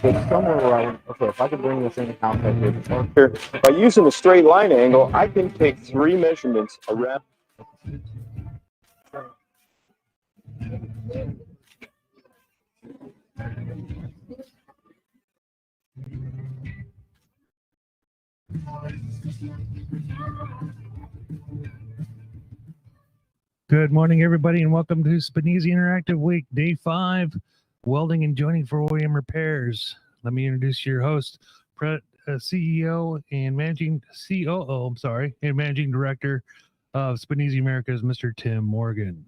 It's somewhere around, okay, if I could bring this in contact with here, by using a straight line angle, I can take 3 measurements around. Good morning, everybody, and welcome to Spinisi Interactive Week, Day 5, Welding and Joining for OEM Repairs. Let me introduce your host, CEO and Managing Director of Spinisi Americas, Mr. Tim Morgan.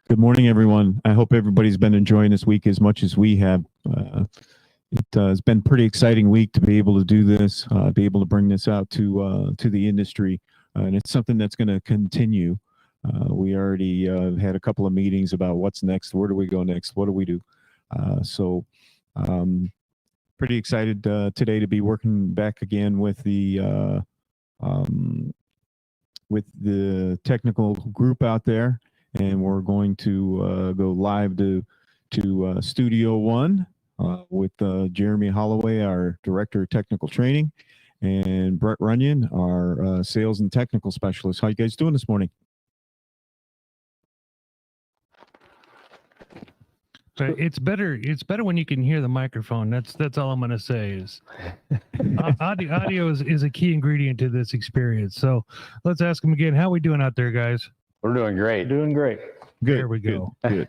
Good morning, everyone. I hope everybody's been enjoying this week as much as we have. It has been a pretty exciting week to be able to do this, be able to bring this out to the industry, and it's something that's going to continue. We already had a couple of meetings about what's next, where do we go next, what do we do. Pretty excited today to be working back again with the technical group out there, and we're going to go live to Studio One with Jeremy Holloway, our Director of Technical Training, and Brett Runyon, our Sales and Technical Specialist. How you guys doing this morning? It's better when you can hear the microphone. That's all I'm going to say is audio is a key ingredient to this experience. So let's ask them again. How are we doing out there, guys? We're doing great. Doing great. Good. There we go. Good.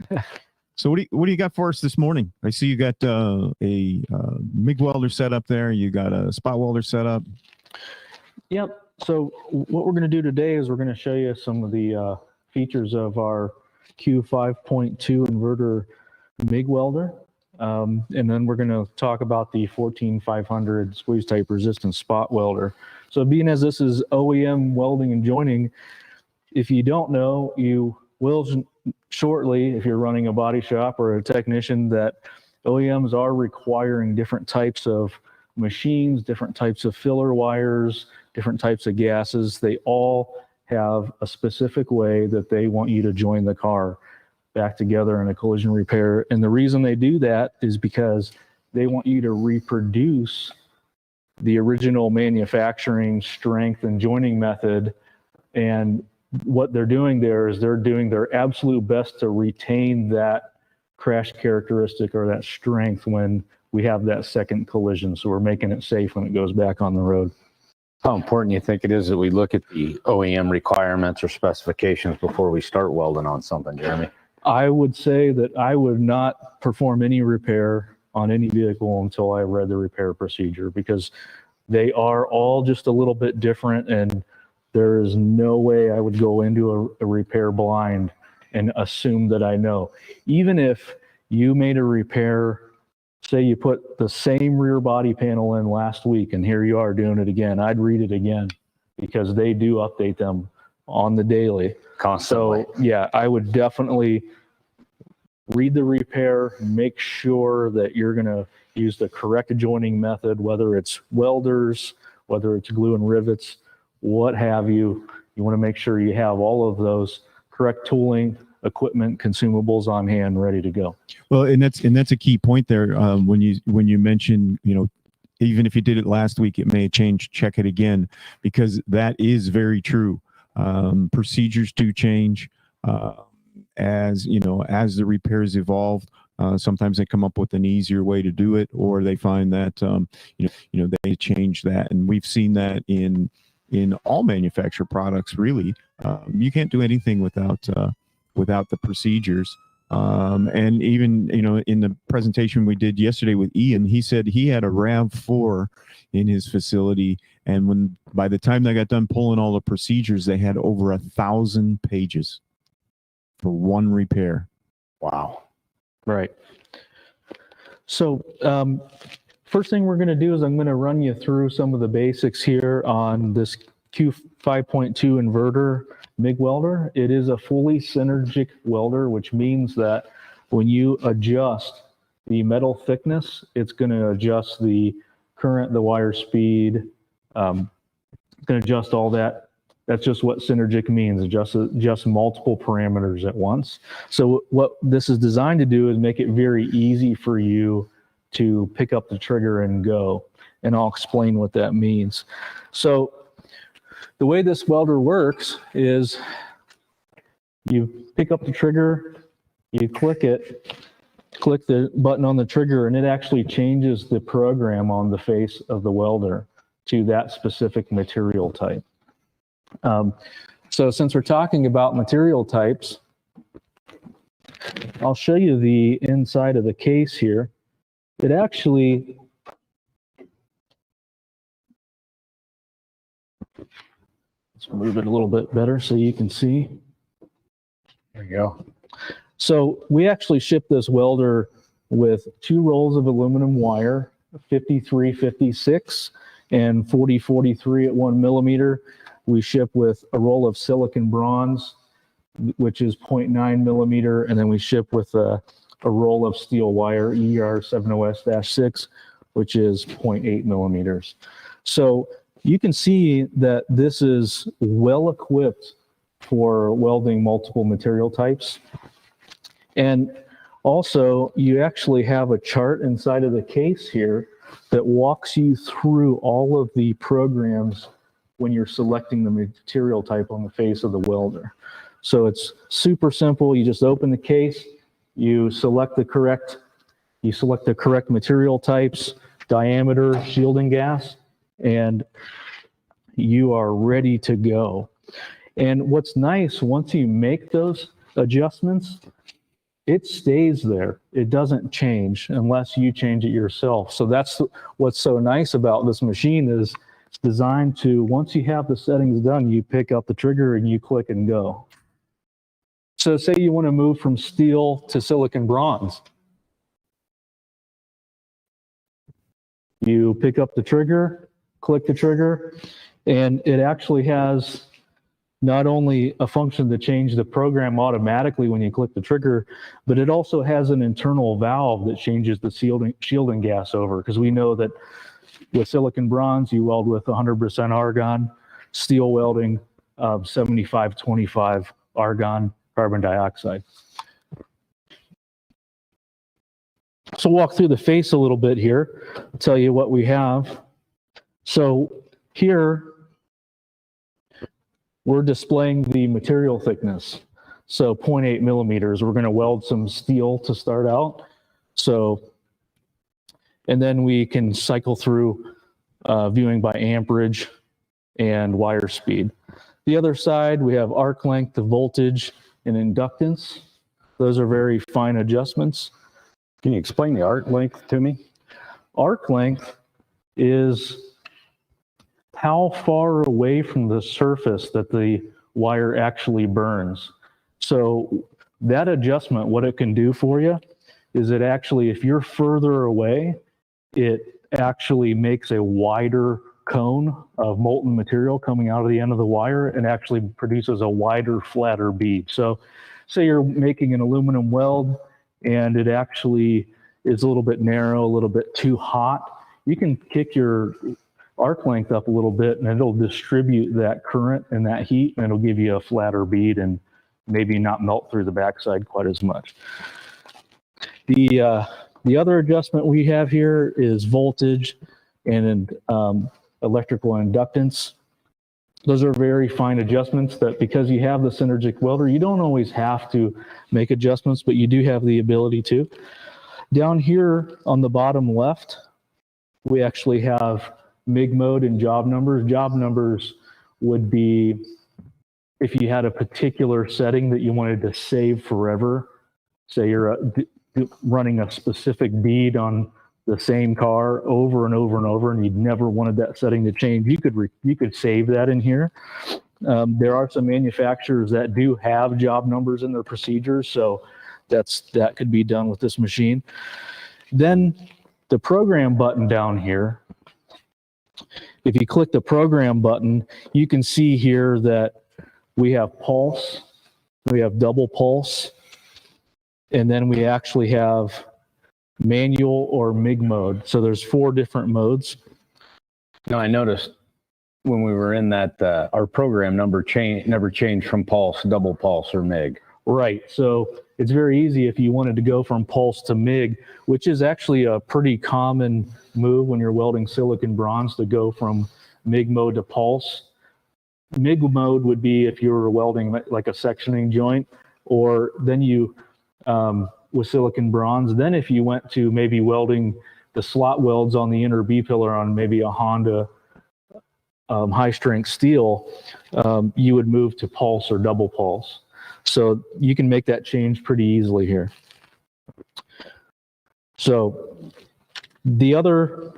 So what do you got for us this morning? I see you got a MIG welder set up there. You got a spot welder set up. Yep. So what we're going to do today is we're going to show you some of the features of our Q5.2 inverter MIG welder. And then we're going to talk about the 14500 squeeze type resistance spot welder. So being as this is OEM welding and joining, if you don't know, you will shortly, if you're running a body shop or a technician, that OEMs are requiring different types of machines, different types of filler wires, different types of gases. They all have a specific way that they want you to join the car back together in a collision repair. And the reason they do that is because they want you to reproduce the original manufacturing strength and joining method. And what they're doing there is they're doing their absolute best to retain that crash characteristic or that strength when we have that second collision. So we're making it safe when it goes back on the road. How important do you think it is that we look at the OEM requirements or specifications before we start welding on something, Jeremy? I would say that I would not perform any repair on any vehicle until I read the repair procedure, because they are all just a little bit different, and there is no way I would go into a repair blind and assume that I know. Even if you made a repair, say you put the same rear body panel in last week and here you are doing it again, I'd read it again, because they do update them on the daily. Constantly. So yeah, I would definitely read the repair, make sure that you're going to use the correct joining method, whether it's welders, whether it's glue and rivets, what have you. You want to make sure you have all of those correct tooling, equipment, consumables on hand, ready to go. Well, and that's a key point there. When you mention, even if you did it last week, it may change. Check it again, because that is very true. Procedures do change as the repairs evolve. Sometimes they come up with an easier way to do it, or they find that they change that, and we've seen that in all manufactured products. Really, you can't do anything without the procedures. And even in the presentation we did yesterday with Ian, he said he had a RAV4 in his facility, and by the time they got done pulling all the procedures, they had over 1,000 pages for one repair. Wow. Right. So first thing we're going to do is I'm going to run you through some of the basics here on this Q5.2 inverter MIG welder. It is a fully synergic welder, which means that when you adjust the metal thickness, it's going to adjust the current, the wire speed, it's going to adjust all that. That's just what synergic means, just multiple parameters at once. So what this is designed to do is make it very easy for you to pick up the trigger and go. And I'll explain what that means. So the way this welder works is you pick up the trigger, you click it, click the button on the trigger, and it actually changes the program on the face of the welder to that specific material type. So since we're talking about material types, I'll show you the inside of the case here. It actually, let's move it a little bit better so you can see. There you go. So we actually ship this welder with 2 rolls of aluminum wire, 5356 and 4043 at 1 millimeter. We ship with a roll of silicon bronze, which is 0.9 millimeter, and then we ship with a roll of steel wire, ER70S-6, which is 0.8 millimeters. So you can see that this is well equipped for welding multiple material types. And also, you actually have a chart inside of the case here that walks you through all of the programs when you're selecting the material type on the face of the welder. So it's super simple. You just open the case, you select the correct material types, diameter, shielding gas, and you are ready to go. And what's nice, once you make those adjustments, it stays there. It doesn't change unless you change it yourself. So that's what's so nice about this machine is it's designed to, once you have the settings done, you pick up the trigger and you click and go. So say you want to move from steel to silicon bronze. You pick up the trigger, click the trigger, and it actually has not only a function to change the program automatically when you click the trigger, but it also has an internal valve that changes the shielding gas over, because we know that with silicon bronze, you weld with 100% argon, steel welding, 75-25 argon, carbon dioxide. So walk through the face a little bit here. I'll tell you what we have. So here, we're displaying the material thickness. So 0.8 millimeters. We're going to weld some steel to start out. So, and then we can cycle through viewing by amperage and wire speed. The other side, we have arc length, the voltage, and inductance. Those are very fine adjustments. Can you explain the arc length to me? Arc length is how far away from the surface that the wire actually burns. So that adjustment, what it can do for you is it actually, if you're further away, it actually makes a wider cone of molten material coming out of the end of the wire and actually produces a wider, flatter bead. So say you're making an aluminum weld and it actually is a little bit narrow, a little bit too hot, you can kick your arc length up a little bit and it'll distribute that current and that heat, and it'll give you a flatter bead and maybe not melt through the backside quite as much. The other adjustment we have here is voltage, and electrical inductance. Those are very fine adjustments that, because you have the synergic welder, you don't always have to make adjustments, but you do have the ability to. Down here on the bottom left, we actually have Mig Mode and job numbers. Job numbers would be if you had a particular setting that you wanted to save forever. Say you're running a specific bead on the same car over and over and over, and you'd never wanted that setting to change. You could save that in here. There are some manufacturers that do have job numbers in their procedures, so that could be done with this machine. Then the program button down here, if you click the program button, you can see here that we have pulse, we have double pulse, and then we actually have manual or Mig mode. So there's 4 different modes. Now, I noticed when we were in that, our program number never changed from pulse, double pulse, or Mig. Right. So it's very easy if you wanted to go from pulse to Mig, which is actually a pretty common move when you're welding silicon bronze, to go from Mig mode to pulse. Mig mode would be if you were welding like a sectioning joint, or then you, with silicon bronze, then if you went to maybe welding the slot welds on the inner B-pillar on maybe a Honda high strength steel, you would move to pulse or double pulse. So you can make that change pretty easily here. So the other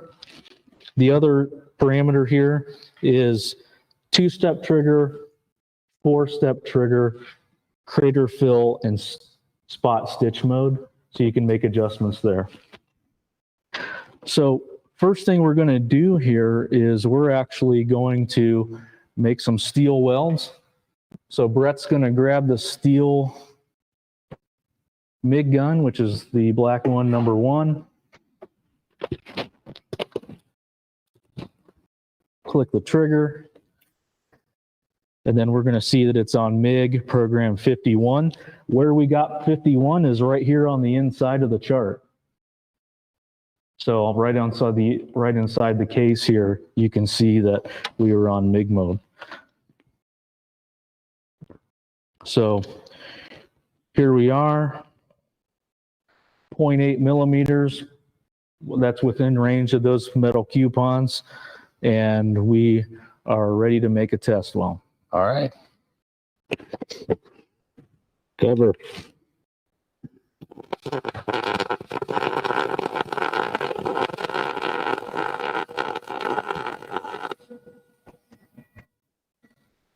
parameter here is 2-step trigger, 4-step trigger, crater fill, and spot stitch mode. So you can make adjustments there. So first thing we're going to do here is we're actually going to make some steel welds. So Brett's going to grab the steel MIG gun, which is the black one, number 1. Click the trigger. And then we're going to see that it's on MIG program 51. Where we got 51 is right here on the inside of the chart. So right inside the case here, you can see that we were on MIG mode. So here we are, 0.8 millimeters. That's within range of those metal coupons, and we are ready to make a test weld. All right. Cover.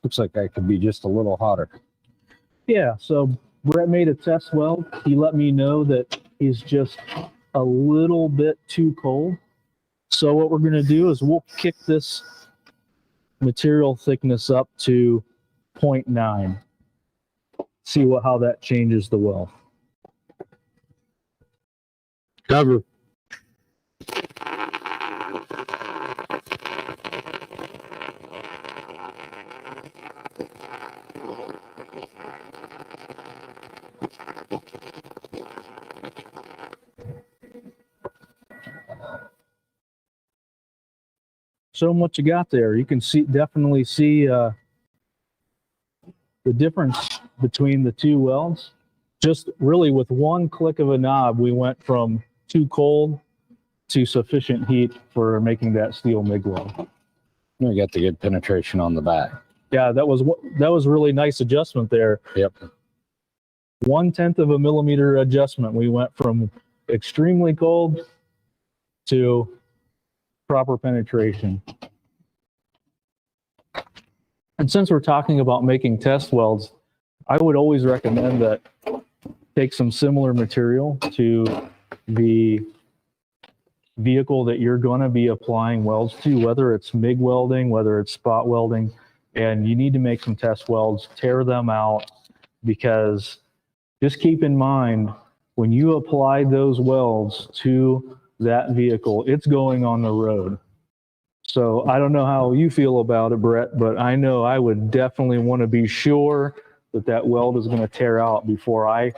Looks like that could be just a little hotter. Yeah, so Brett made a test weld. He let me know that he's just a little bit too cold. So what we're going to do is we'll kick this material thickness up to 0.9. See how that changes the weld. Cover. Show them what you got there. You can definitely see the difference between the 2 welds. Just really with one click of a knob, we went from too cold to sufficient heat for making that steel MIG weld. We got the good penetration on the back. Yeah, that was really nice adjustment there. Yep. 1/10 of a millimeter adjustment. We went from extremely cold to proper penetration. And since we're talking about making test welds, I would always recommend that take some similar material to the vehicle that you're going to be applying welds to, whether it's MIG welding, whether it's spot welding, and you need to make some test welds, tear them out, because just keep in mind, when you apply those welds to that vehicle, it's going on the road. So I don't know how you feel about it, Brett, but I know I would definitely want to be sure that that weld is going to tear out before I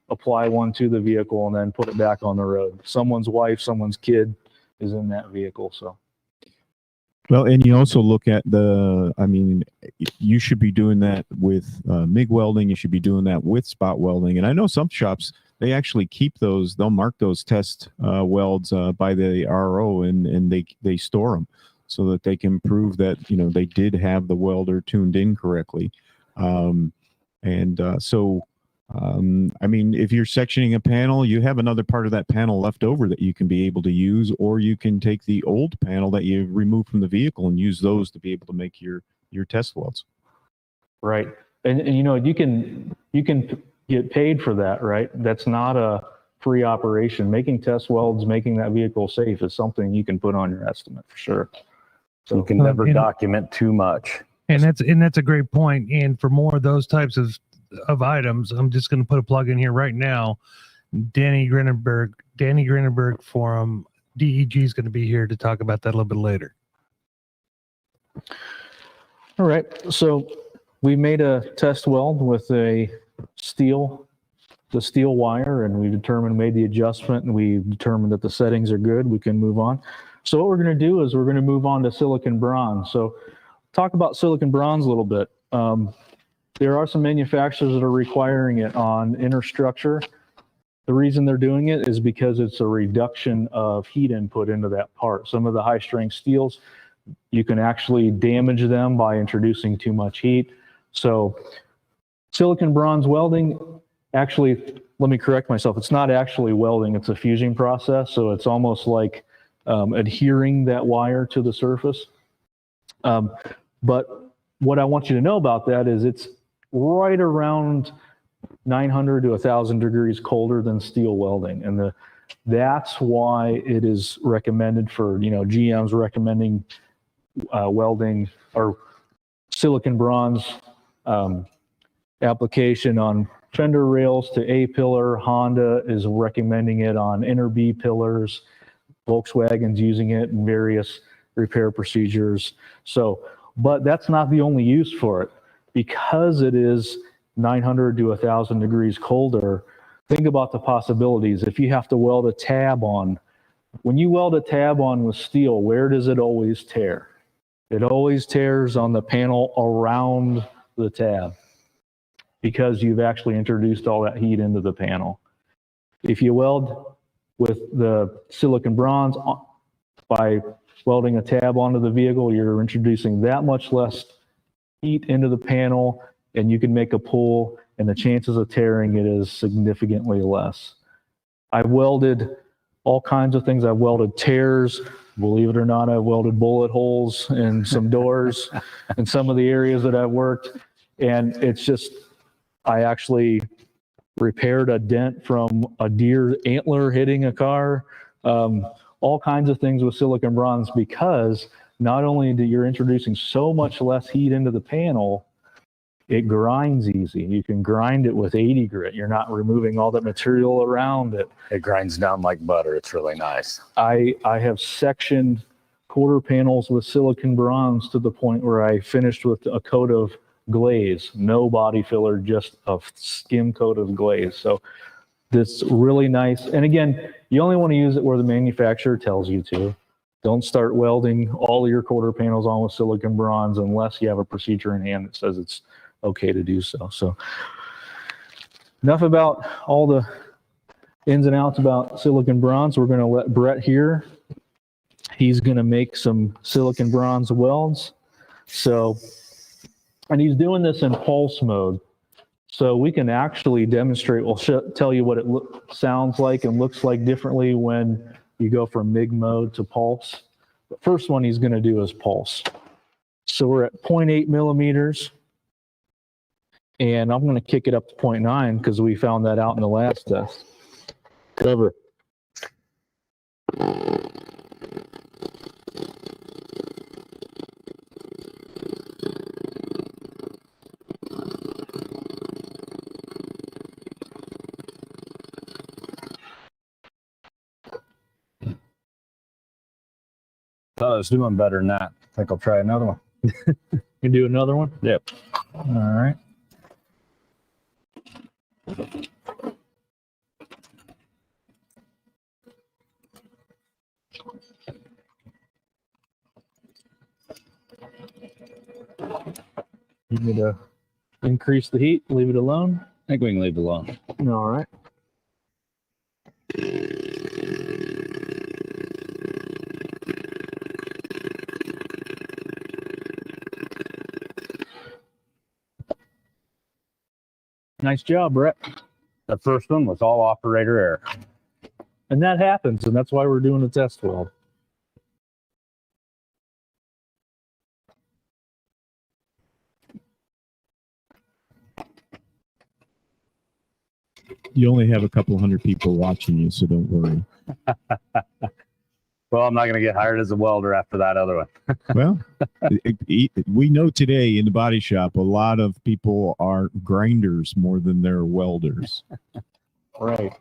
apply one to the vehicle and then put it back on the road. Someone's wife, someone's kid is in that vehicle. So Well, and you also look at you should be doing that with MIG welding. You should be doing that with spot welding. And I know some shops, they actually keep those, they'll mark those test welds by the RO and they store them so that they can prove that, they did have the welder tuned in correctly. If you're sectioning a panel, you have another part of that panel left over that you can be able to use, or you can take the old panel that you removed from the vehicle and use those to be able to make your test welds. Right. And you can get paid for that, right? That's not a free operation. Making test welds, making that vehicle safe is something you can put on your estimate for sure. So you can never document too much. And that's a great point. And for more of those types of items, I'm just going to put a plug in here right now. Danny Grinenberg from DEG is going to be here to talk about that a little bit later. All right, so we made a test weld with the steel wire, and we made the adjustment, and we determined that the settings are good. We can move on. So what we're going to do is we're going to move on to silicon bronze. So talk about silicon bronze a little bit. There are some manufacturers that are requiring it on inner structure. The reason they're doing it is because it's a reduction of heat input into that part. Some of the high strength steels, you can actually damage them by introducing too much heat. So silicon bronze welding, actually, let me correct myself. It's not actually welding, it's a fusing process. So it's almost like adhering that wire to the surface. But what I want you to know about that is it's right around 900 to 1,000 degrees colder than steel welding. And that's why it is recommended for, GM's recommending welding or silicon bronze application on fender rails to A-pillar. Honda is recommending it on inner B pillars. Volkswagen's using it in various repair procedures. But that's not the only use for it. Because it is 900 to 1,000 degrees colder, think about the possibilities. If you have to weld a tab on, when you weld a tab on with steel, where does it always tear? It always tears on the panel around the tab because you've actually introduced all that heat into the panel. If you weld with the silicon bronze by welding a tab onto the vehicle, you're introducing that much less heat into the panel, and you can make a pull, and the chances of tearing it is significantly less. I've welded all kinds of things. I've welded tears. Believe it or not, I've welded bullet holes in some doors in some of the areas that I've worked. And it's just, I actually repaired a dent from a deer antler hitting a car. All kinds of things with silicon bronze, because not only do you're introducing so much less heat into the panel, it grinds easy. You can grind it with 80 grit. You're not removing all that material around it. It grinds down like butter. It's really nice. I have sectioned quarter panels with silicon bronze to the point where I finished with a coat of glaze, no body filler, just a skim coat of glaze. So this really nice. And again, you only want to use it where the manufacturer tells you to. Don't start welding all of your quarter panels on with silicon bronze unless you have a procedure in hand that says it's okay to do so. So enough about all the ins and outs about silicon bronze. We're going to let Brett here. He's going to make some silicon bronze welds. And he's doing this in pulse mode. So we can actually demonstrate, we'll tell you what it sounds like and looks like differently when you go from Mig mode to pulse. The first one he's going to do is pulse. So we're at 0.8 millimeters. And I'm going to kick it up to 0.9 because we found that out in the last test. Cover. Thought I was doing better than that. I think I'll try another one. You do another one? Yep. All right. You need to increase the heat, leave it alone. I think we can leave it alone. All right. Nice job, Brett. The first one was all operator error. And that happens, and that's why we're doing a test weld. You only have a couple hundred people watching you, so don't worry. Well, I'm not going to get hired as a welder after that other one. Well, we know today in the body shop, a lot of people are grinders more than they're welders. Right.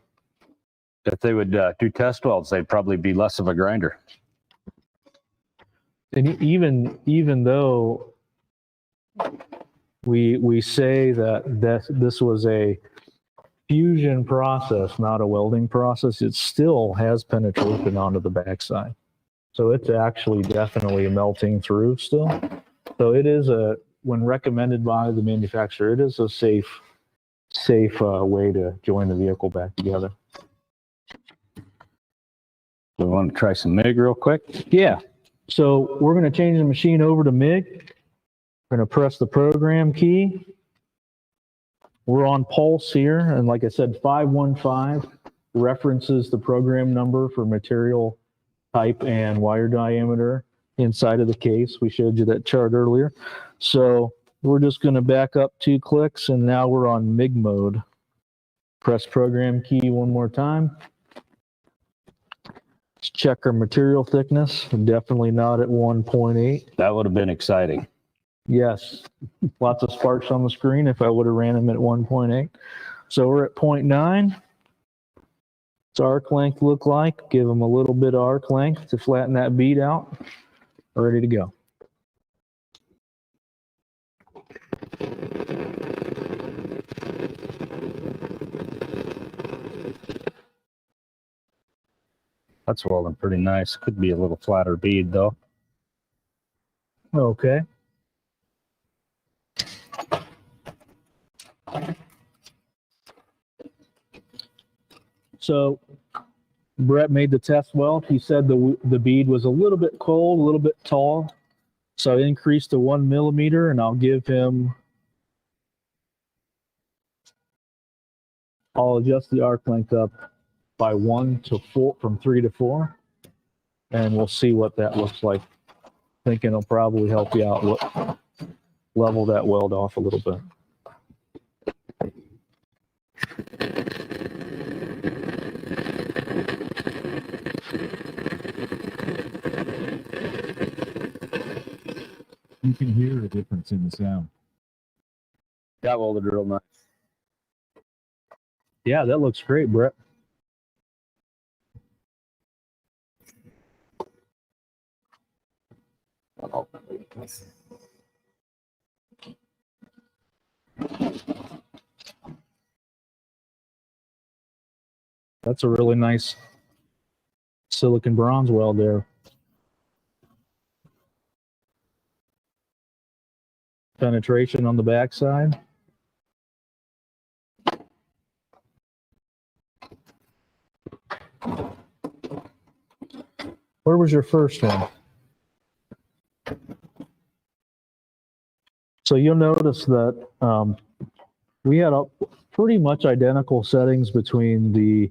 If they would do test welds, they'd probably be less of a grinder. And even though we say that this was a fusion process, not a welding process, it still has penetration onto the backside. So it's actually definitely melting through still. So it is when recommended by the manufacturer, it is a safe way to join the vehicle back together. Do we want to try some MIG real quick? Yeah. So we're going to change the machine over to MIG. We're going to press the program key. We're on pulse here, and like I said, 515 references the program number for material type and wire diameter inside of the case. We showed you that chart earlier. So we're just going to back up 2 clicks, and now we're on MIG mode. Press program key one more time. Let's check our material thickness. Definitely not at 1.8. That would have been exciting. Yes, lots of sparks on the screen if I would have ran them at 1.8. So we're at 0.9. What's arc length look like? Give them a little bit of arc length to flatten that bead out. Ready to go. That's welding pretty nice. Could be a little flatter bead though. Okay. So Brett made the test weld. He said the bead was a little bit cold, a little bit tall. So I increased to 1 millimeter, and I'll adjust the arc length up by 1 to 4, from 3 to 4, and we'll see what that looks like. Thinking it'll probably help you out, level that weld off a little bit. You can hear a difference in the sound. That welded real nice. Yeah, that looks great, Brett. That's a really nice silicon bronze weld there. Penetration on the backside. Where was your first one? So you'll notice that we had pretty much identical settings between the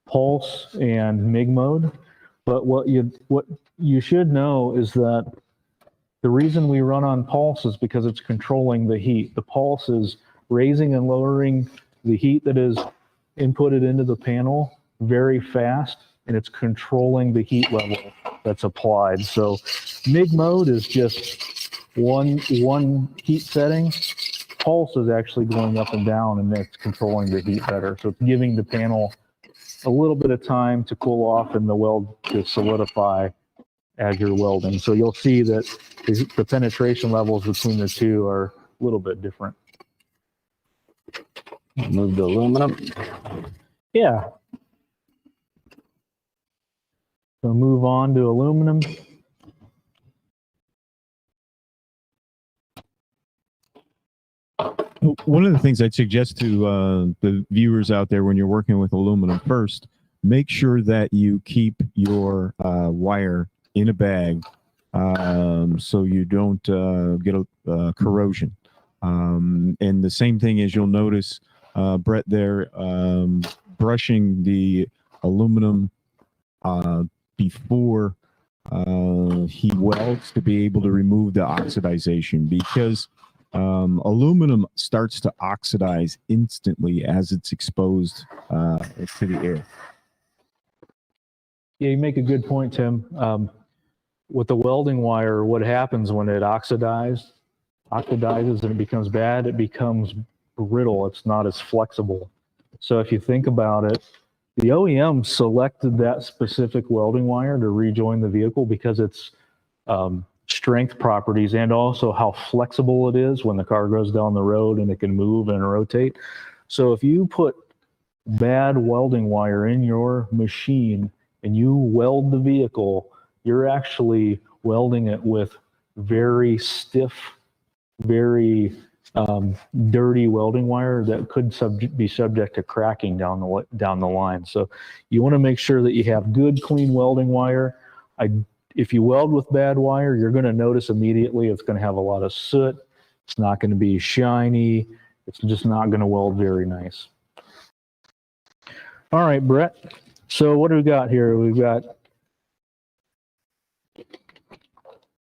pulse and MIG mode, but what you should know is that the reason we run on pulse is because it's controlling the heat. The pulse is raising and lowering the heat that is inputted into the panel very fast, and it's controlling the heat level that's applied. So MIG mode is just one heat setting. Pulse is actually going up and down, and it's controlling the heat better. So it's giving the panel a little bit of time to cool off and the weld to solidify as you're welding. So you'll see that the penetration levels between the two are a little bit different. Move to aluminum. Yeah. So move on to aluminum. One of the things I'd suggest to the viewers out there when you're working with aluminum, first, make sure that you keep your wire in a bag so you don't get a corrosion. And the same thing is you'll notice Brett there brushing the aluminum before he welds to be able to remove the oxidization, because aluminum starts to oxidize instantly as it's exposed to the air. Yeah, you make a good point, Tim. With the welding wire, what happens when it oxidizes and it becomes bad, it becomes brittle. It's not as flexible. So if you think about it, the OEM selected that specific welding wire to rejoin the vehicle because its strength properties and also how flexible it is when the car goes down the road and it can move and rotate. So if you put bad welding wire in your machine and you weld the vehicle, you're actually welding it with very stiff, very dirty welding wire that could be subject to cracking down the line. So you want to make sure that you have good, clean welding wire. If you weld with bad wire, you're going to notice immediately it's going to have a lot of soot. It's not going to be shiny. It's just not going to weld very nice. All right, Brett. So what do we got here? We've got,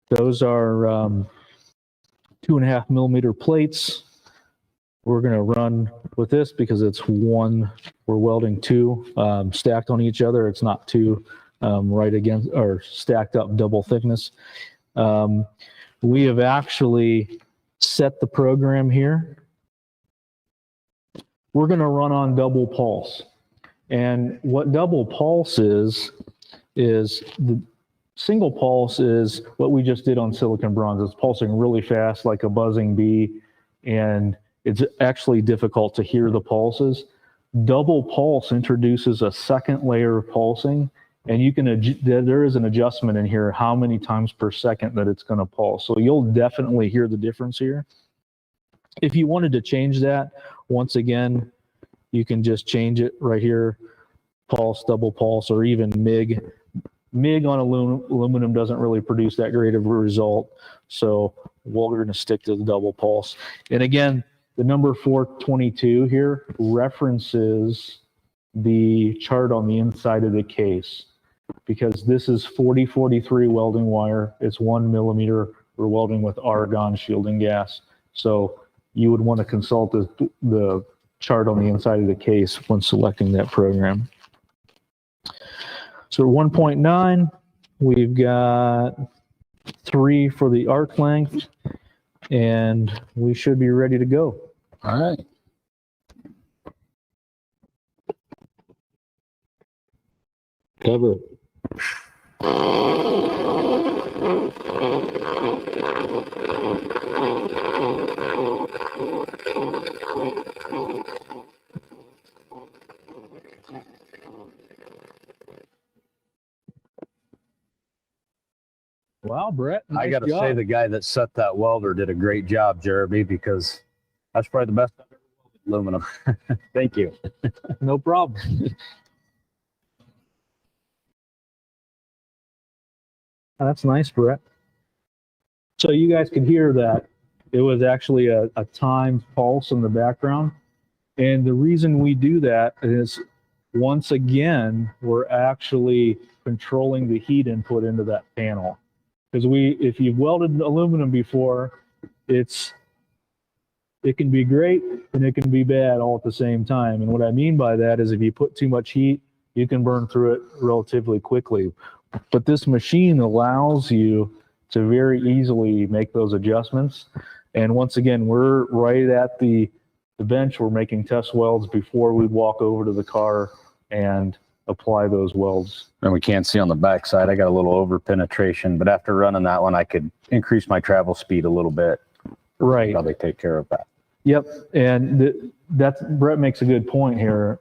those are 2.5 millimeter plates. We're going to run with this because it's one, we're welding two stacked on each other. It's not two right against or stacked up double thickness. We have actually set the program here. We're going to run on double pulse. And what double pulse is the single pulse is what we just did on silicon bronze. It's pulsing really fast like a buzzing bee, and it's actually difficult to hear the pulses. Double pulse introduces a second layer of pulsing, and you can there is an adjustment in here how many times per second that it's going to pulse. So you'll definitely hear the difference here. If you wanted to change that, once again, you can just change it right here, pulse, double pulse, or even MIG. MIG on aluminum doesn't really produce that great of a result, so we're going to stick to the double pulse. And again, the number 422 here references the chart on the inside of the case, because this is 4043 welding wire. It's 1 millimeter. We're welding with argon shielding gas. So you would want to consult the chart on the inside of the case when selecting that program. So 1.9, we've got 3 for the arc length, and we should be ready to go. All right. Cover. Wow, Brett. I Nice got to job. say, the guy that set that welder did a great job, Jeremy, because that's probably the best I've ever welded aluminum. Thank you. No problem. That's nice, Brett. So you guys could hear that it was actually a timed pulse in the background. And the reason we do that is, once again, we're actually controlling the heat input into that panel. Because if you've welded aluminum before, it can be great and it can be bad all at the same time. And what I mean by that is if you put too much heat, you can burn through it relatively quickly. But this machine allows you to very easily make those adjustments. And once again, we're right at the bench. We're making test welds before we walk over to the car and apply those welds. And we can't see on the back side. I got a little over penetration, but after running that one, I could increase my travel speed a little bit. Right. How they take care of that. Yep. And Brett makes a good point here.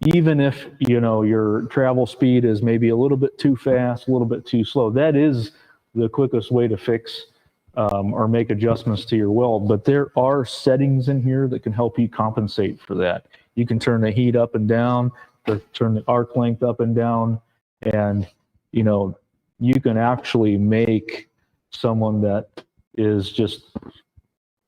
Even if, your travel speed is maybe a little bit too fast, a little bit too slow, that is the quickest way to fix or make adjustments to your weld. But there are settings in here that can help you compensate for that. You can turn the heat up and down, or turn the arc length up and down, and you can actually make someone that is just,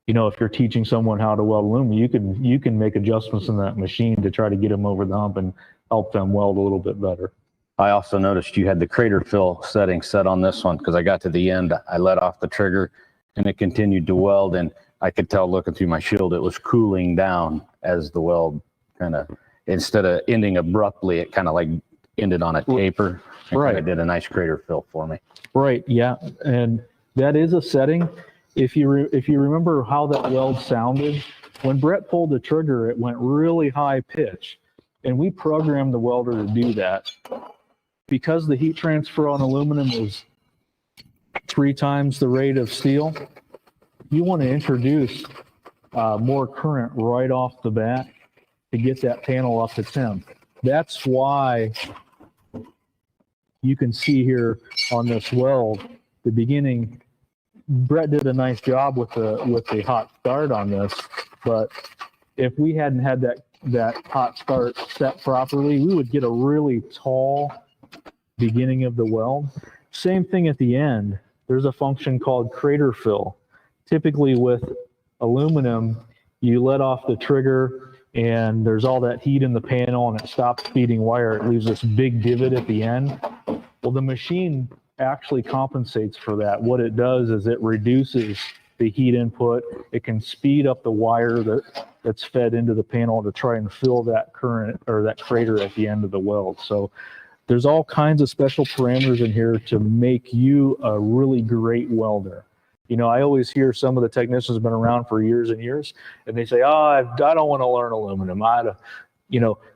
if you're teaching someone how to weld aluminum, you can make adjustments in that machine to try to get them over the hump and help them weld a little bit better. I also noticed you had the crater fill setting set on this one, because I got to the end, I let off the trigger and it continued to weld, and I could tell looking through my shield it was cooling down as the weld kind of, instead of ending abruptly, it kind of like ended on a taper. Right. It did a nice crater fill for me. Right, yeah, and that is a setting. If you remember how that weld sounded, when Brett pulled the trigger, it went really high pitch, and we programmed the welder to do that. Because the heat transfer on aluminum is 3 times the rate of steel, you want to introduce more current right off the bat to get that panel up to temp. That's why you can see here on this weld, the beginning, Brett did a nice job with the hot start on this, but if we hadn't had that hot start set properly, we would get a really tall beginning of the weld. Same thing at the end. There's a function called crater fill. Typically with aluminum, you let off the trigger and there's all that heat in the panel and it stops feeding wire. It leaves this big divot at the end. Well, the machine actually compensates for that. What it does is it reduces the heat input. It can speed up the wire that's fed into the panel to try and fill that current or that crater at the end of the weld. So there's all kinds of special parameters in here to make you a really great welder. I always hear some of the technicians have been around for years and years, and they say, "Oh, I don't want to learn aluminum."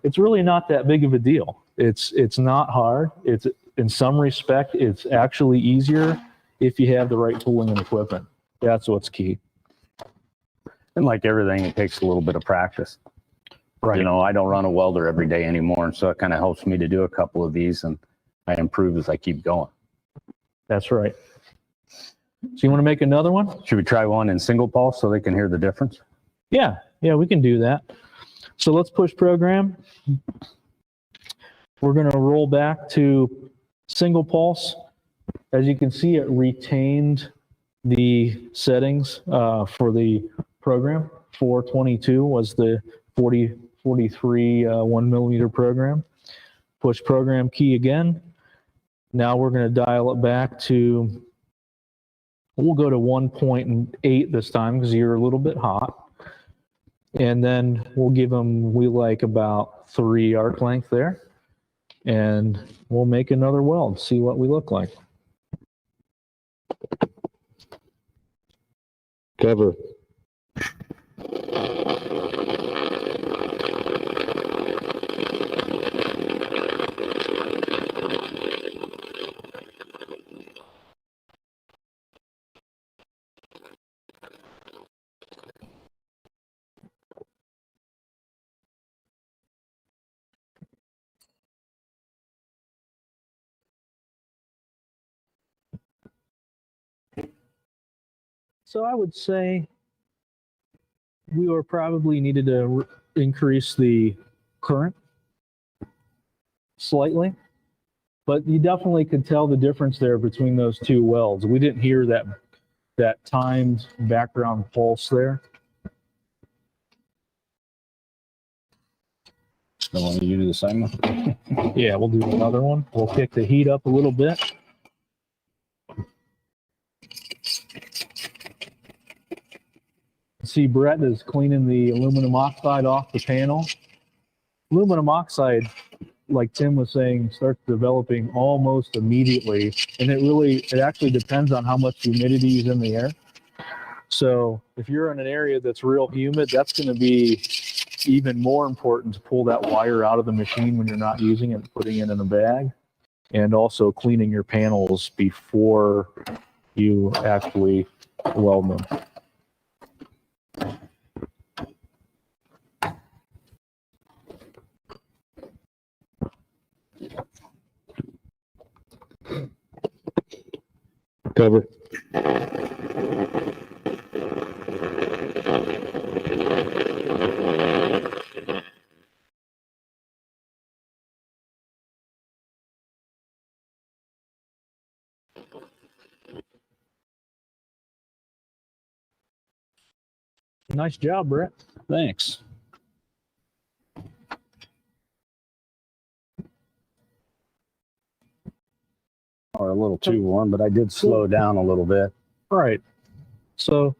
It's really not that big of a deal. It's not hard. It's, in some respect, it's actually easier if you have the right tooling and equipment. That's what's key. And like everything, it takes a little bit of practice. Right. I don't run a welder every day anymore, and so it kind of helps me to do a couple of these, and I improve as I keep going. That's right. So you want to make another one? Should we try one in single pulse so they can hear the difference? Yeah, we can do that. So let's push program. We're going to roll back to single pulse. As you can see, it retained the settings for the program. 422 was the 43 1 millimeter program. Push program key again. Now we're going to dial it back to, we'll go to 1.8 this time because you're a little bit hot. And then we'll give them, we like about 3 arc length there. And we'll make another weld, see what we look like. Cover. So I would say we were probably needed to increase the current slightly, but you definitely could tell the difference there between those 2 welds. We didn't hear that timed background pulse there. Don't want you to do the same one? Yeah, we'll do another one. We'll kick the heat up a little bit. See, Brett is cleaning the aluminum oxide off the panel. Aluminum oxide, like Tim was saying, starts developing almost immediately, and it actually depends on how much humidity is in the air. So if you're in an area that's real humid, that's going to be even more important to pull that wire out of the machine when you're not using it and putting it in a bag, and also cleaning your panels before you actually weld them. Cover. Nice job, Brett. Thanks. Or a little too warm, but I did slow down a little bit. Right. So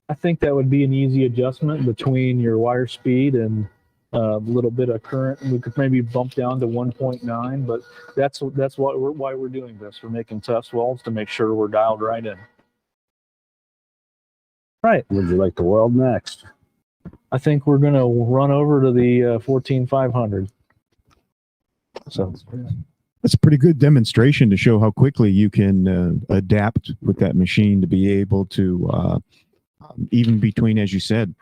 I think that would be an easy adjustment between your wire speed and a little bit of current. We could maybe bump down to 1.9, but that's why we're doing this. We're making test welds to make sure we're dialed right in. Right. Would you like to weld next? I think we're going to run over to the 14500. So That's a pretty good demonstration to show how quickly you can adapt with that machine to be able to, even between, as you said,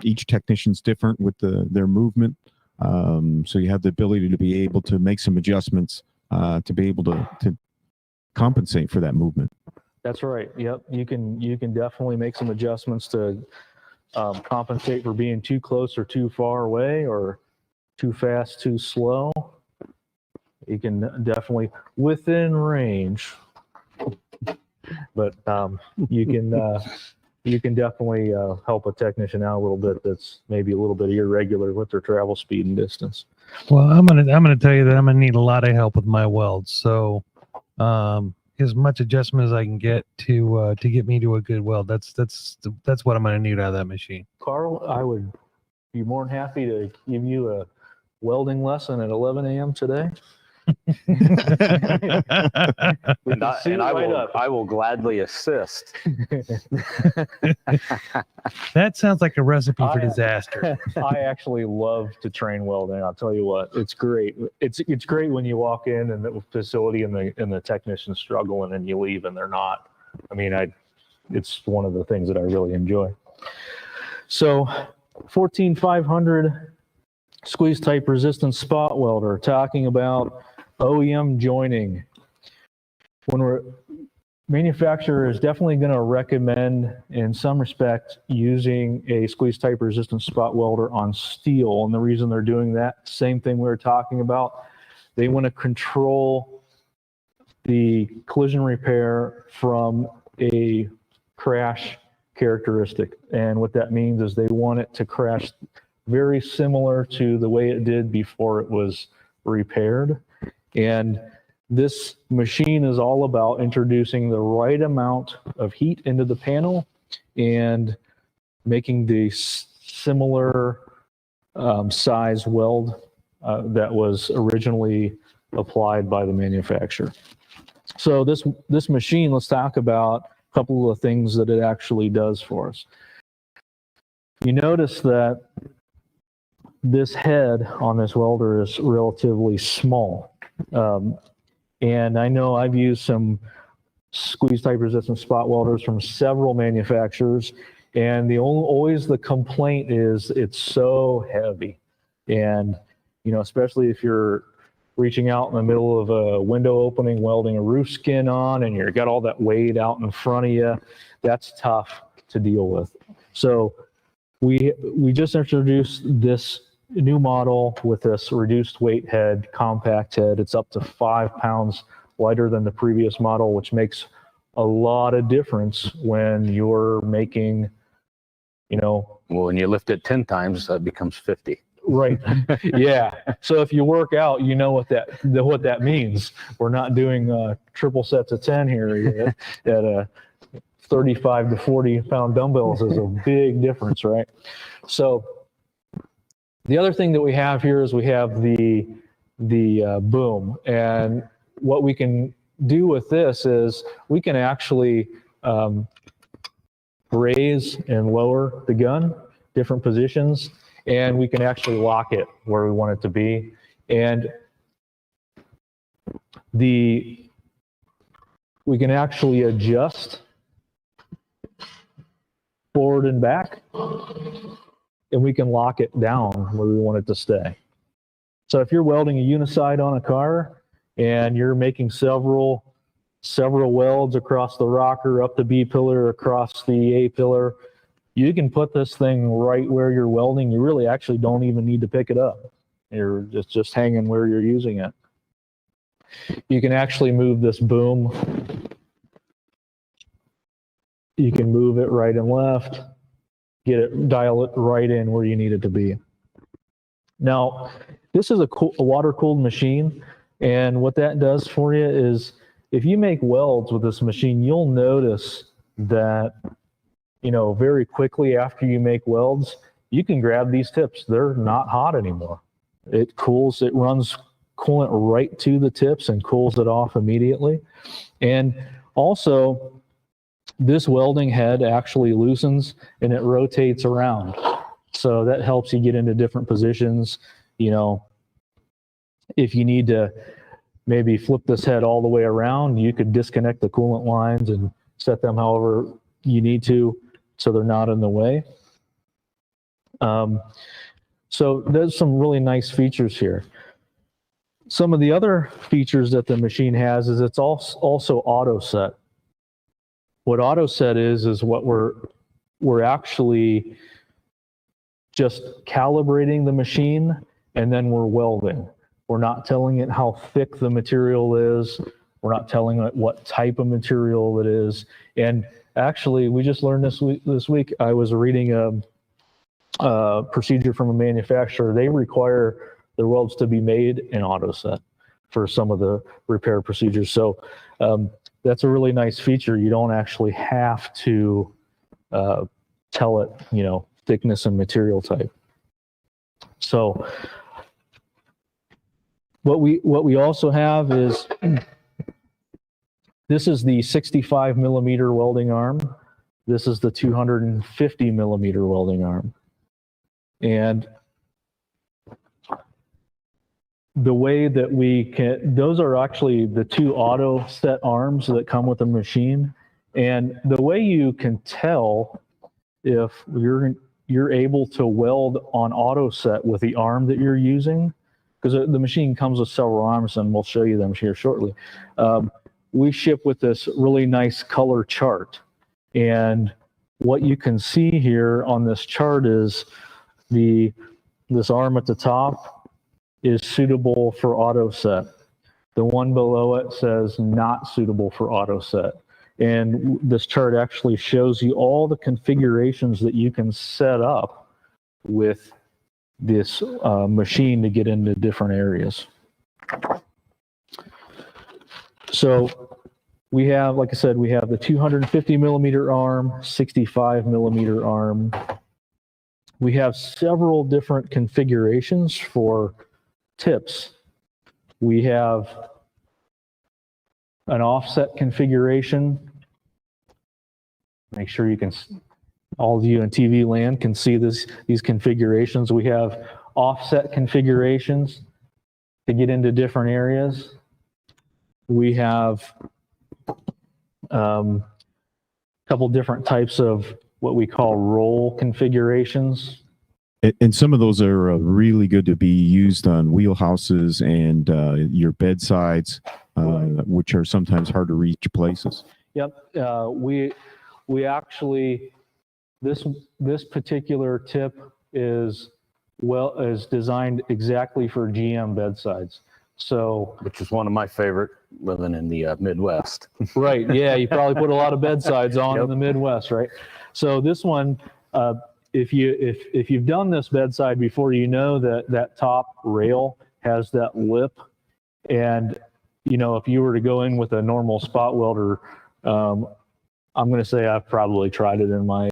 each technician's different with their movement. So you have the ability to be able to make some adjustments to be able to compensate for that movement. that's right. Yep. You can definitely make some adjustments to compensate for being too close or too far away, or too fast, too slow. You can definitely within range, but you can definitely help a technician out a little bit that's maybe a little bit irregular with their travel speed and distance. Well, I'm gonna tell you that I'm gonna need a lot of help with my welds. So, as much adjustment as I can get to get me to a good weld. That's what I'm gonna need out of that machine. Carl, I would be more than happy to give you a welding lesson at 11 a.m. today. And Suit right up. I will gladly assist. That sounds like a recipe for disaster. I actually love to train welding. I'll tell you what, it's great. It's great when you walk in and the facility and the technician's struggling and you leave and they're not. I mean, it's one of the things that I really enjoy. So 14500 squeeze type resistance spot welder, talking about OEM joining. Manufacturer is definitely going to recommend, in some respect, using a squeeze type resistance spot welder on steel. And the reason they're doing that, same thing we were talking about, they want to control the collision repair from a crash characteristic. And what that means is they want it to crash very similar to the way it did before it was repaired. And this machine is all about introducing the right amount of heat into the panel and making the similar size weld that was originally applied by the manufacturer. So this machine, let's talk about a couple of things that it actually does for us. You notice that this head on this welder is relatively small. And I know I've used some squeeze type resistance spot welders from several manufacturers, and always the complaint is it's so heavy. And, you know, especially if you're reaching out in the middle of a window opening, welding a roof skin on, and you've got all that weight out in front of you, that's tough to deal with. So we just introduced this new model with this reduced weight head, compact head. It's up to 5 pounds lighter than the previous model, which makes a lot of difference when you're making, you know. Well, when you lift it 10 times, that becomes 50. Right. Yeah. So if you work out, you know what that means. We're not doing triple sets of 10 here at a 35 to 40 pound dumbbells is a big difference, right? So the other thing that we have here is we have the boom, and what we can do with this is we can actually raise and lower the gun, different positions, and we can actually lock it where we want it to be. And we can actually adjust forward and back, and we can lock it down where we want it to stay. So if you're welding a uniside on a car and you're making several several welds across the rocker, up the B pillar, across the A pillar. You can put this thing right where you're welding. You really actually don't even need to pick it up. You're just hanging where you're using it. You can actually move this boom. You can move it right and left, dial it right in where you need it to be. Now, this is a water-cooled machine, and what that does for you is if you make welds with this machine, you'll notice that, you know, very quickly after you make welds, you can grab these tips. They're not hot anymore. It cools, it runs coolant right to the tips and cools it off immediately. And also, this welding head actually loosens and it rotates around. So that helps you get into different positions. You know, if you need to maybe flip this head all the way around, you could disconnect the coolant lines and set them however you need to so they're not in the way. So there's some really nice features here. Some of the other features that the machine has is it's also auto set. What auto set is what we're actually just calibrating the machine and then we're welding. We're not telling it how thick the material is. We're not telling it what type of material it is. And actually, we just learned this week, I was reading a procedure from a manufacturer. They require their welds to be made in auto set for some of the repair procedures. So that's a really nice feature. You don't actually have to tell it, you know, thickness and material type. So what we also have is this is the 65 millimeter welding arm. This is the 250 millimeter welding arm. And the way that we can, those are actually the two auto set arms that come with the machine. And the way you can tell if you're able to weld on auto set with the arm that you're using, because the machine comes with several arms and we'll show you them here shortly. We ship with this really nice color chart. And what you can see here on this chart is this arm at the top is suitable for auto set. The one below it says not suitable for auto set. And this chart actually shows you all the configurations that you can set up with this machine to get into different areas. So we have, like I said, we have the 250 millimeter arm, 65 millimeter arm. We have several different configurations for tips. We have an offset configuration. Make sure you can, all of you in TV land can see these configurations. We have offset configurations to get into different areas. We have a couple different types of what we call roll configurations. And some of those are really good to be used on wheelhouses and your bedsides, which are sometimes hard to reach places. Yep. We actually, this particular tip is designed exactly for GM bedsides. So, which is one of my favorite, living in the Midwest. Right. Yeah. You probably put a lot of bedsides on Yep. in the Midwest, right? So this one, if you've done this bedside before, you know that top rail has that lip, and you know, if you were to go in with a normal spot welder, I'm going to say I've probably tried it in my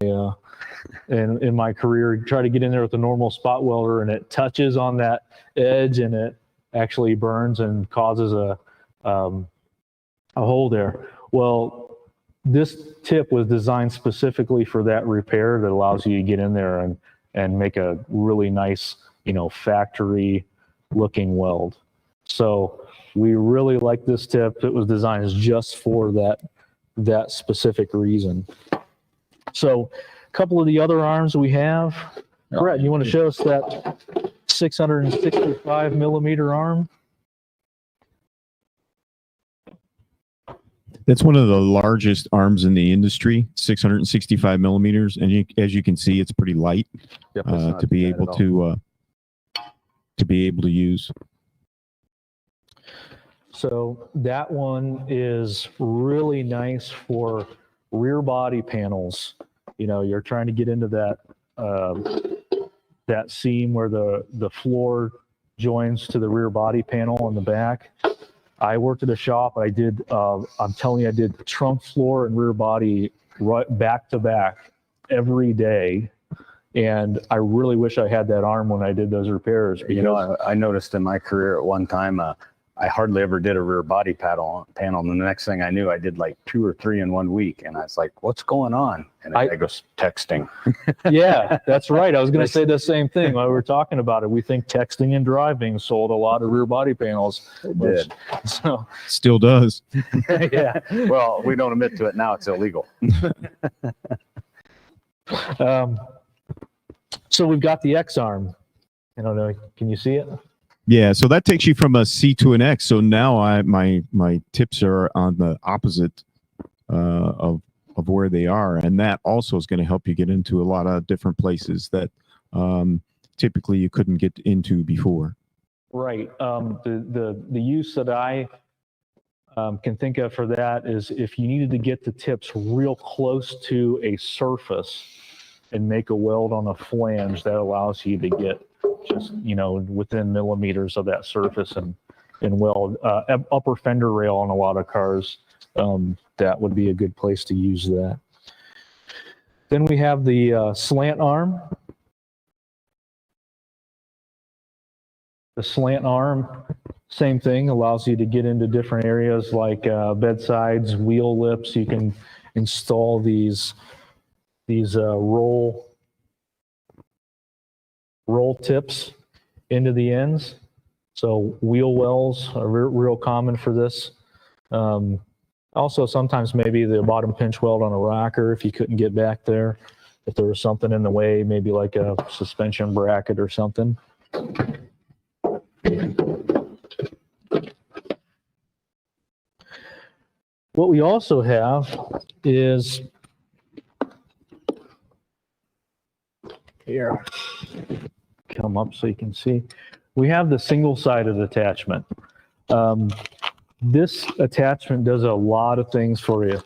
in my career. Try to get in there with a normal spot welder, and it touches on that edge, and it actually burns and causes a hole there. Well, this tip was designed specifically for that repair that allows you to get in there and make a really nice, you know, factory looking weld. So we really like this tip. It was designed just for that specific reason. So a couple of the other arms we have. Brett, you want to show us that 665 millimeter arm? That's one of the largest arms in the industry, 665 millimeters, and as you can see, it's pretty light Yep, it's not to be bad able at all. to be able to use. So that one is really nice for rear body panels. You know, you're trying to get into that that seam where the floor joins to the rear body panel on the back. I worked at a shop. I did. I'm telling you, I did trunk floor and rear body right back to back every day. And I really wish I had that arm when I did those repairs. You know, I noticed in my career at one time, I hardly ever did a rear body panel. And the next thing I knew, I did like 2 or 3 in 1 week. And I was like, what's going on? And I goes, texting. Yeah, that's right. I was going to say the same thing while we were talking about it. We think texting and driving sold a lot of rear body panels. It did. So, Still does. yeah. Well, we don't admit to it now. It's illegal. So we've got the X arm. I don't know. Can you see it? Yeah, so that takes you from a C to an X. So now my tips are on the opposite of where they are, and that also is going to help you get into a lot of different places that typically you couldn't get into before. Right. The use that I can think of for that is if you needed to get the tips real close to a surface and make a weld on a flange, that allows you to get just, you know, within millimeters of that surface and weld. Upper fender rail on a lot of cars, that would be a good place to use that. Then we have the slant arm. The slant arm, same thing, allows you to get into different areas like bedsides, wheel lips. You can install these roll tips into the ends. So wheel wells are real common for this. Also, sometimes maybe the bottom pinch weld on a rocker if you couldn't get back there. If there was something in the way, maybe like a suspension bracket or something. What we also have is here, come up so you can see. We have the single-sided attachment. This attachment does a lot of things for you.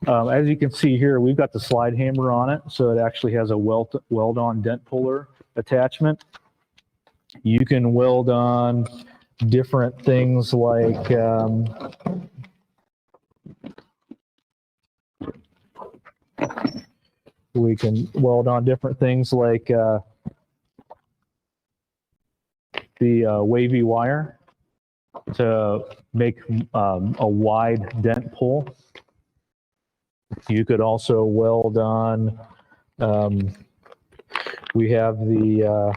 As you can see here, we've got the slide hammer on it, so it actually has a weld-on dent puller attachment. You can weld on different things like we can weld on different things like the wavy wire to make a wide dent pull. You could also weld on, we have the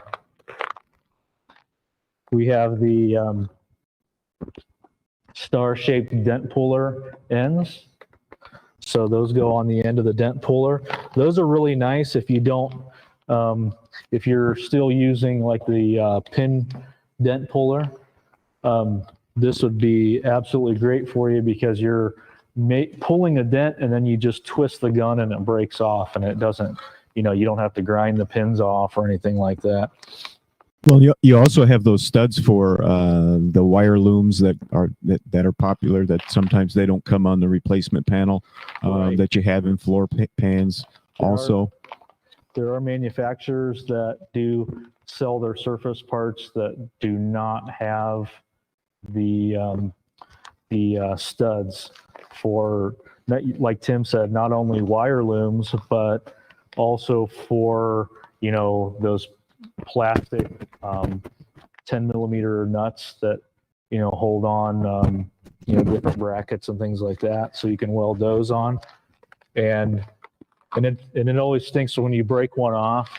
star-shaped dent puller ends. So those go on the end of the dent puller. Those are really nice if you don't, if you're still using like the pin dent puller. This would be absolutely great for you because you're pulling a dent and then you just twist the gun and it breaks off and it doesn't, you know, you don't have to grind the pins off or anything like that. Well, you also have those studs for the wire looms that are popular. That sometimes they don't come on the replacement panel Right. that you have in floor pans. Also, There are manufacturers that do sell their surface parts that do not have the studs for, like Tim said, not only wire looms but also for, you know, those plastic 10 millimeter nuts that, you know, hold on, you know, different brackets and things like that. So you can weld those on, and it always stinks when you break one off.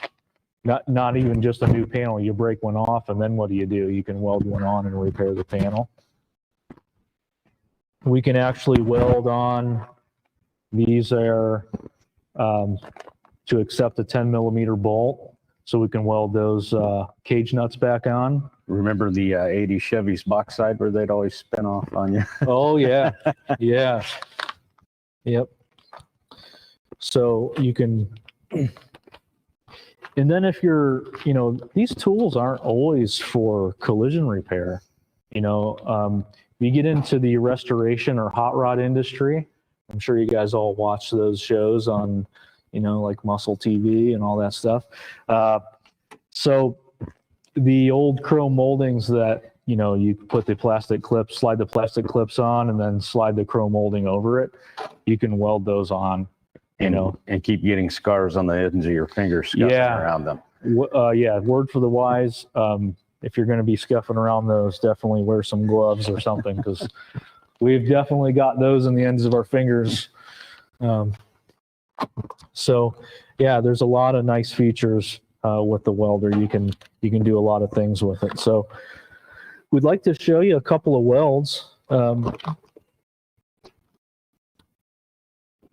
Not even just a new panel, you break one off, and then what do? You can weld one on and repair the panel. We can actually weld on, these are to accept a 10 millimeter bolt. So we can weld those cage nuts back on. Remember the 80 Chevys Oxide where they'd always spin off on you? Oh, yeah. Yeah. Yep. So you can, and then if you're, these tools aren't always for collision repair. You get into the restoration or hot rod industry. I'm sure you guys all watch those shows on, like Muscle TV and all that stuff. So the old chrome moldings that, you put the plastic clips, slide the plastic clips on, and then slide the chrome molding over it. You can weld those on, and keep getting scars on the ends of your fingers scuffing around them. Yeah, word for the wise. If you're going to be scuffing around those, definitely wear some gloves or something, because we've definitely got those in the ends of our fingers. So yeah, there's a lot of nice features with the welder. You can do a lot of things with it. So we'd like to show you a couple of welds.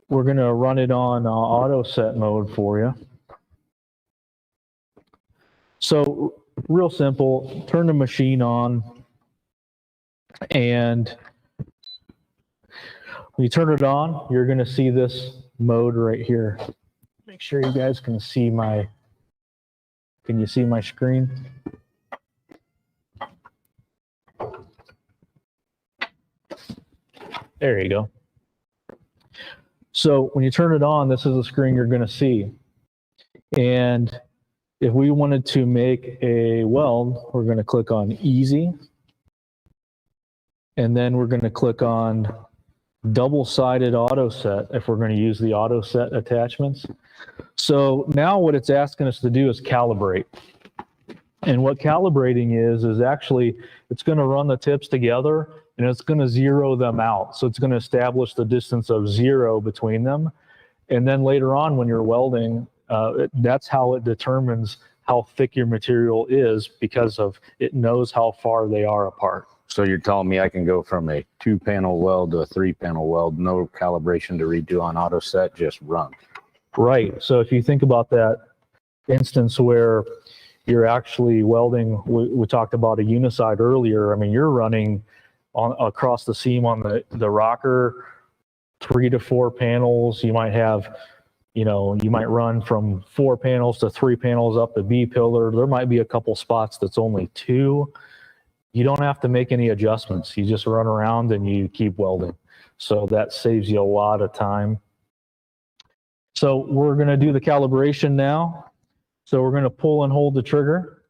We're going to run it on auto set mode for you. So real simple, turn the machine on, and when you turn it on, you're going to see this mode right here. Make sure you guys can see can you see my screen? There you go. So when you turn it on, this is the screen you're going to see. And if we wanted to make a weld, we're going to click on Easy. And then we're going to click on double-sided auto set if we're going to use the auto set attachments. So now what it's asking us to do is calibrate. And what calibrating is actually, it's going to run the tips together and it's going to zero them out. So it's going to establish the distance of 0 between them. And then later on when you're welding, that's how it determines how thick your material is, because of it knows how far they are apart. So you're telling me I can go from a 2-panel weld to a 3-panel weld, no calibration to redo on auto set, just run. Right. So if you think about that instance where you're actually welding, we talked about a unicide earlier. I mean, you're running across the seam on the rocker, 3 to 4 panels. You might have, you might run from 4 panels to 3 panels up the B pillar. There might be a couple spots that's only 2. You don't have to make any adjustments. You just run around and you keep welding. So that saves you a lot of time. So we're going to do the calibration now. So we're going to pull and hold the trigger.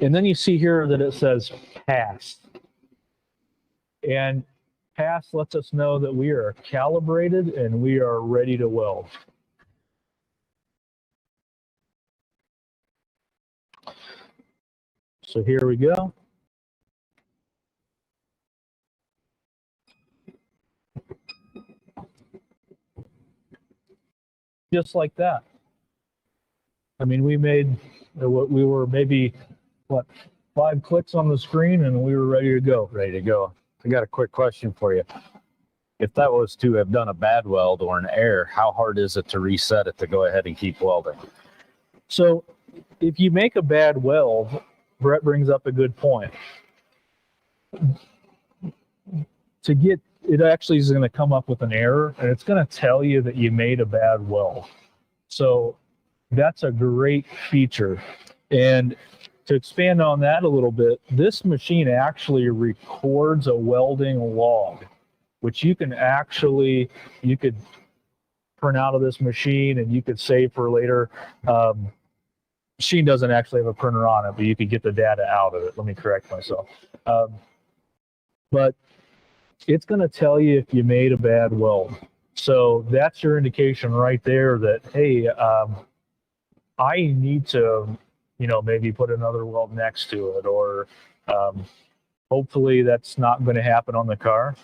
And then you see here that it says pass. And pass lets us know that we are calibrated and we are ready to weld. So here we go. Just like that. I mean, we made what we were maybe, 5 clicks on the screen and we were ready to go. Ready to go. I got a quick question for you. If that was to have done a bad weld or an error, how hard is it to reset it to go ahead and keep welding? So if you make a bad weld, Brett brings up a good point. It actually is going to come up with an error, and it's going to tell you that you made a bad weld. So that's a great feature. And to expand on that a little bit, this machine actually records a welding log, which you could print out of this machine and you could save for later. Machine doesn't actually have a printer on it, but you could get the data out of it. Let me correct myself. But it's going to tell you if you made a bad weld. So that's your indication right there that, hey, I need to, maybe put another weld next to it, or hopefully that's not going to happen on the car.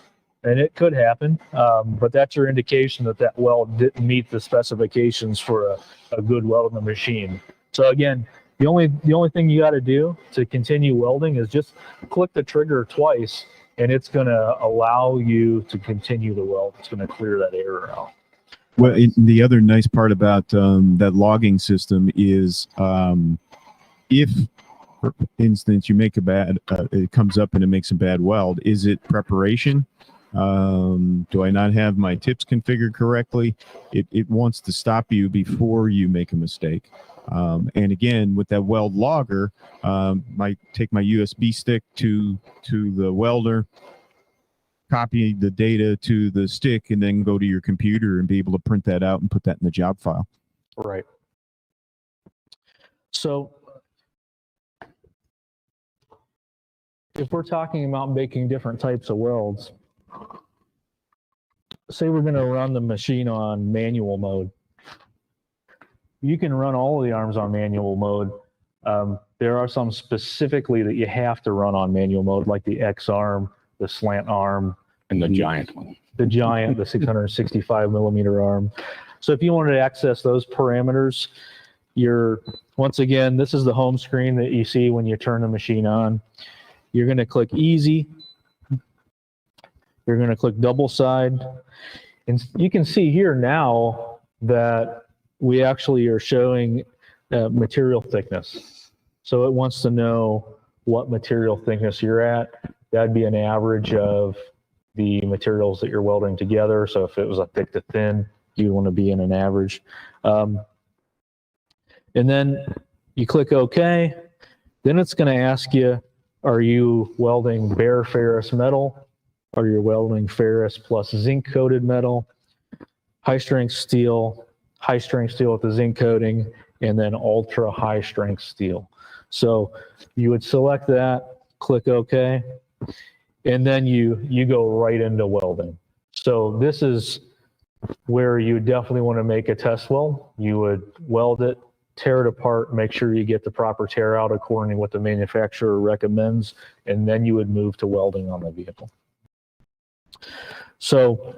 And it could happen, but that's your indication that that weld didn't meet the specifications for a good weld in the machine. So again, the only thing you got to do to continue welding is just click the trigger twice, and it's going to allow you to continue the weld. It's going to clear that error out. Well, the other nice part about that logging system is if for instance, you make a bad, it comes up and it makes a bad weld. Is it preparation? Do I not have my tips configured correctly? It wants to stop you before you make a mistake. And again, with that weld logger, might take my USB stick to the welder, copy the data to the stick, and then go to your computer and be able to print that out and put that in the job file. Right. So if we're talking about making different types of welds, say we're going to run the machine on manual mode. You can run all of the arms on manual mode. There are some specifically that you have to run on manual mode, like the X arm, the slant arm, And the giant one. the giant, the 665 millimeter arm. So if you wanted to access those parameters, once again, this is the home screen that you see when you turn the machine on. You're going to click easy. You're going to click double side. And you can see here now that we actually are showing material thickness. So it wants to know what material thickness you're at. That'd be an average of the materials that you're welding together. So if it was a thick to thin, you want to be in an average. And then you click OK. Then it's going to ask you, are you welding bare ferrous metal? Are you welding ferrous plus zinc coated metal? High strength steel with the zinc coating, and then ultra high strength steel. So you would select that, click OK, and then you go right into welding. So this is where you definitely want to make a test weld. You would weld it, tear it apart, make sure you get the proper tear out according to what the manufacturer recommends, and then you would move to welding on the vehicle. So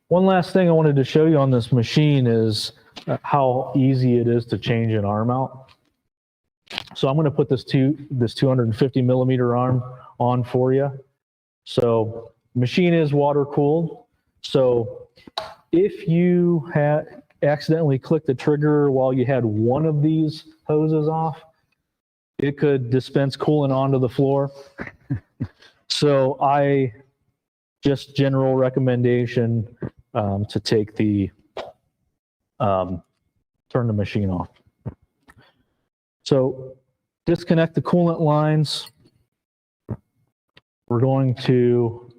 one last thing I wanted to show you on this machine is how easy it is to change an arm out. So I'm going to put this 250 millimeter arm on for you. So machine is water cooled. So if you had accidentally clicked the trigger while you had one of these hoses off, it could dispense coolant onto the floor. So just general recommendation to take turn the machine off. So disconnect the coolant lines. We're going to.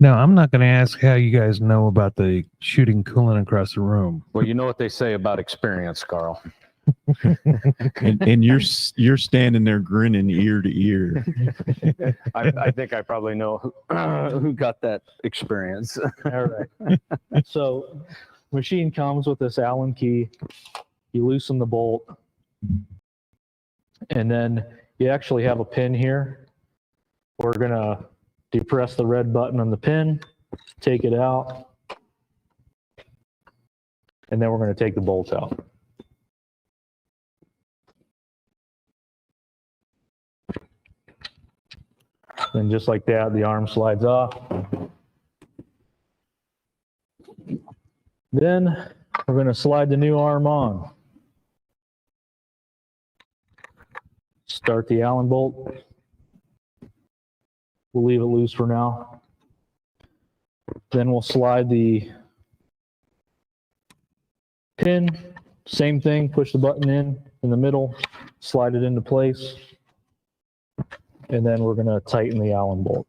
Now, I'm not going to ask how you guys know about the shooting coolant across the room. Well, you know what they say about experience, Carl. And you're standing there grinning ear to ear. I think I probably know who got that experience. All right. So machine comes with this Allen key. You loosen the bolt. And then you actually have a pin here. We're going to depress the red button on the pin, take it out, and then we're going to take the bolts out. And just like that, the arm slides off. Then we're going to slide the new arm on. Start the Allen bolt. We'll leave it loose for now. Then we'll slide the pin. Same thing, push the button in the middle, slide it into place. And then we're going to tighten the Allen bolt.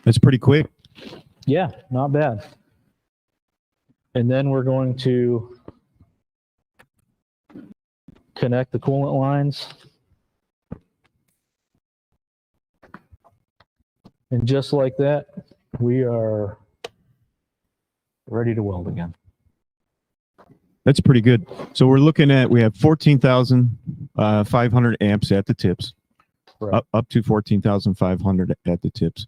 That's pretty quick. Yeah, not bad. And then we're going to connect the coolant lines. And just like that, we are ready to weld again. That's pretty good. So we're looking at, we have 14,500 amps at the tips, Right. up to 14,500 at the tips.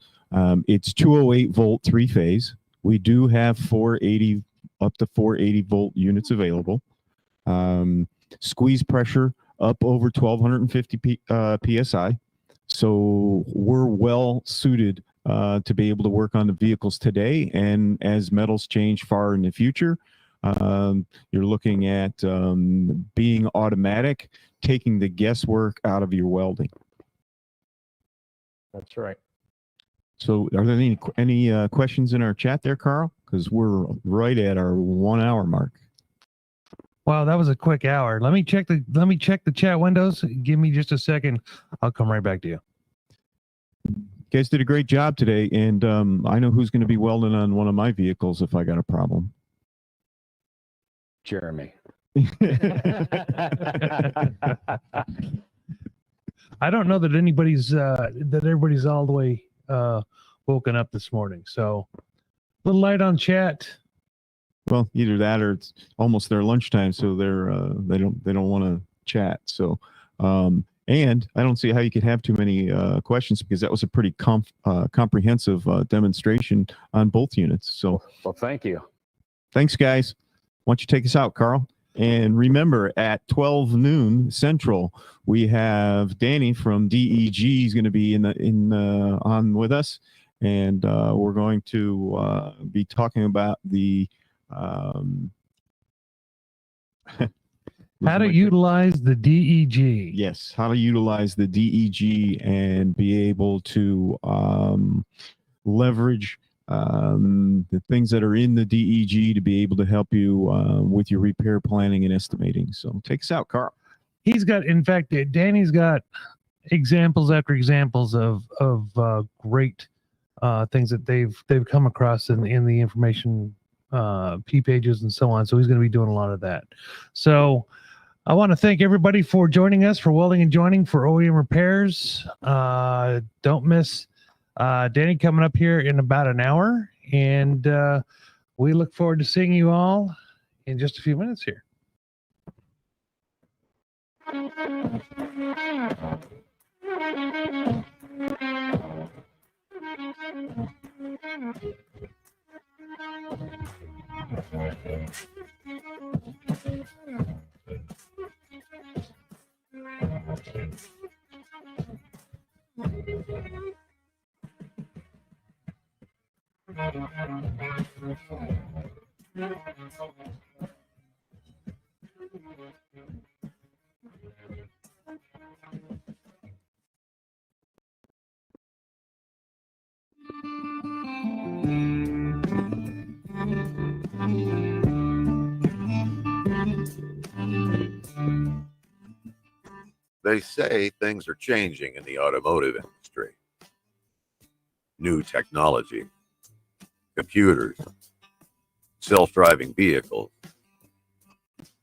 It's 208 volt three phase. We do have 480 up to 480 volt units available. Squeeze pressure up over 1250 psi. So we're well suited to be able to work on the vehicles today. And as metals change far in the future, you're looking at being automatic, taking the guesswork out of your welding. That's right. So are there any questions in our chat there, Carl? Because we're right at our 1 hour mark. Wow, that was a quick hour. Let me check the chat windows. Give me just a second. I'll come right back to you. You guys did a great job today, and I know who's going to be welding on one of my vehicles if I got a problem. Jeremy. I don't know that everybody's all the way woken up this morning. So a little light on chat. Well, either that or it's almost their lunchtime, so they don't want to chat. So, and I don't see how you could have too many questions, because that was a pretty comprehensive demonstration on both units. So, Well, thank you. thanks, guys. Why don't you take us out, Carl? And remember, at 12 noon Central, we have Danny from DEG. He's going to be on with us, and we're going to be talking about the how to utilize the DEG. Yes, how to utilize the DEG and be able to leverage the things that are in the DEG to be able to help you with your repair planning and estimating. So take us out, Carl. In fact, Danny's got examples after examples of great things that they've come across in the information P pages and so on. So he's going to be doing a lot of that. So I want to thank everybody for joining us for Welding and Joining for OEM Repairs. Don't miss Danny coming up here in about an hour, and we look forward to seeing you all in just a few minutes here. They say things are changing in the automotive industry. New technology, computers, self-driving vehicles.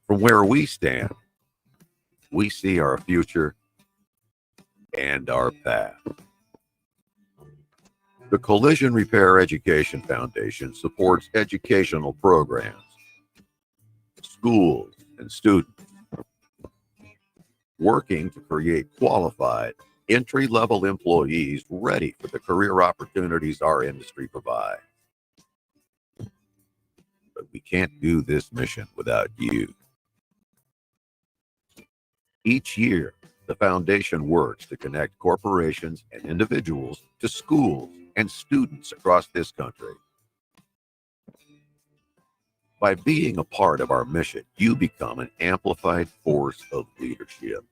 From where we stand, we see our future and our path. The Collision Repair Education Foundation supports educational programs, schools, and students, working to create qualified, entry-level employees ready for the career opportunities our industry provides. But we can't do this mission without you. Each year, the foundation works to connect corporations and individuals to schools and students across this country. By being a part of our mission, you become an amplified force of leadership,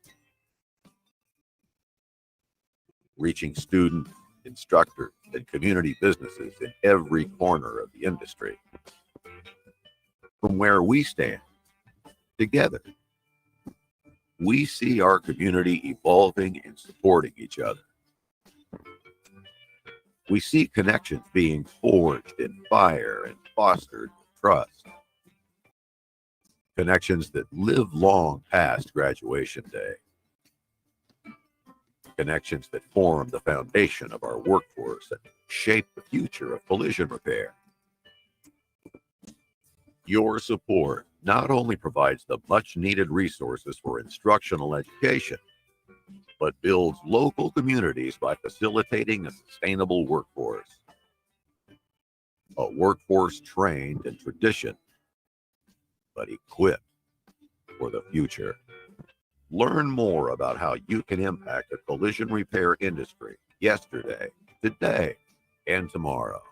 reaching students, instructors, and community businesses in every corner of the industry. From where we stand, together, we see our community evolving and supporting each other. We see connections being forged in fire and fostered with trust. Connections that live long past graduation day. Connections that form the foundation of our workforce and shape the future of collision repair. Your support not only provides the much needed resources for instructional education, but builds local communities by facilitating a sustainable workforce. A workforce trained in tradition, but equipped for the future. Learn more about how you can impact the collision repair industry yesterday, today, and tomorrow.